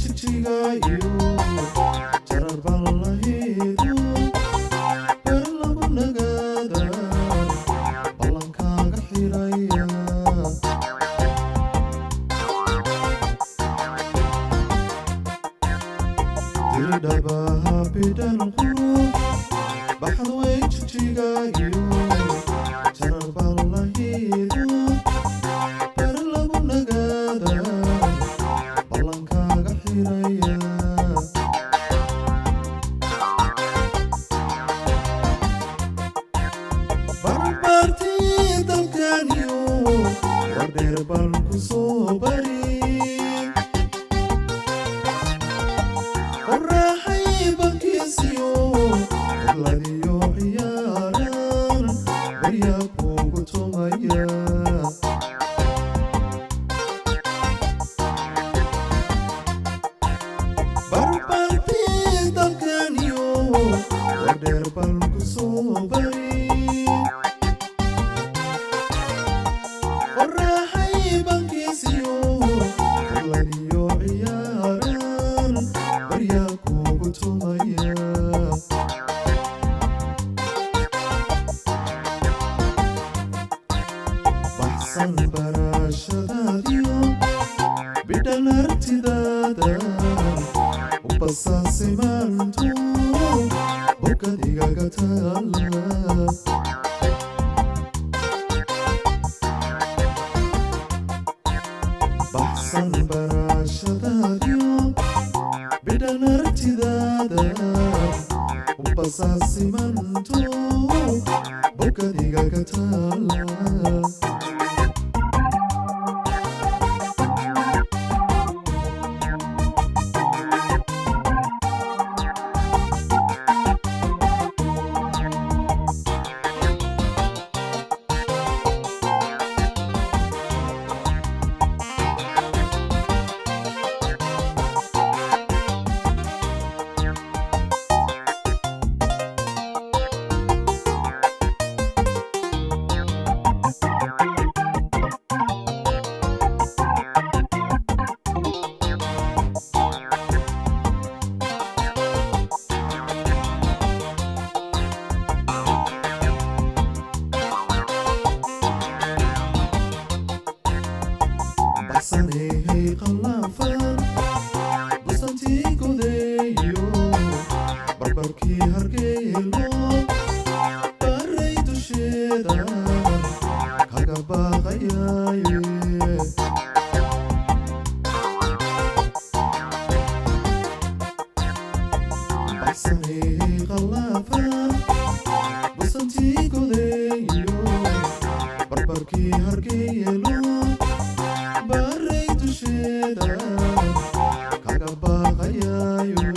jijigayo jarar baan laheedo beer lagu nagaada ballankaaga xiraya diridhabaha bidhan qurux baxad way jijigayo jarar baan laheedo beer lagu nagaada ballankaaga xiraya barbartii dalkaniyo wardheer baan ku soo bari qorraxay bankiisiyo urladiyo ciyaaran baryaa kuugu tumaya barbartii dalkaniyo wardheer baan ku soo bari qorraxay bankiisiyo urladiyo ciyaaran baryaa kuugu tumaya baxsan barashadaadiyo bidhan artidaada u basaasimaantu bogad igaga taala baxsan barashadaadiyo bidhan artidaada u basaasimaantu bogad igaga taala baxsanehey qallaafan busantii godeeyo barbarkii hargeelo baray dusheeda kaga baaqayaye baxsanehey qallaafan busantii godeeyo barbarkii hargeelo baray dusheeda kaga baaqayayo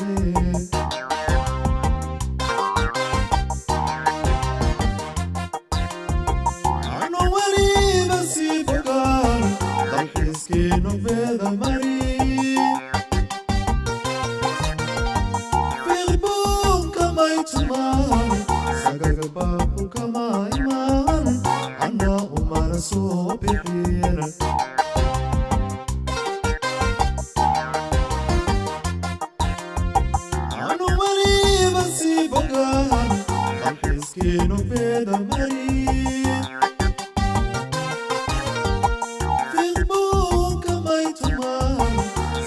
ano weliba sii fogaan dalxiiskiinu beeda mari fiiqbuun kamay tumaan sagaga baaqu kama imaan ana umana soo bixin dalxiiskiinu beeda mari fiiqbuun kamay tumaan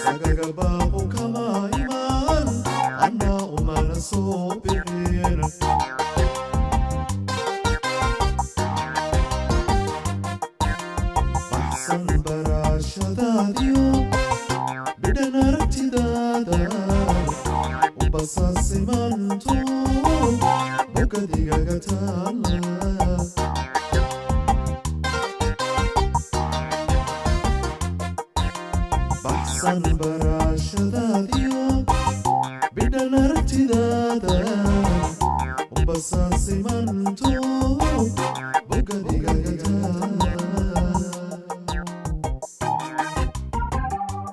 sagaga baaqu kama imaan ana umana soo bixin baxsan barashadaadiyo bidhan aragtidaada u basaasimaantu bogad igaga taala baxsan barashadaadiyo bidhan aragtidaada u basaasimaantu bogad igaga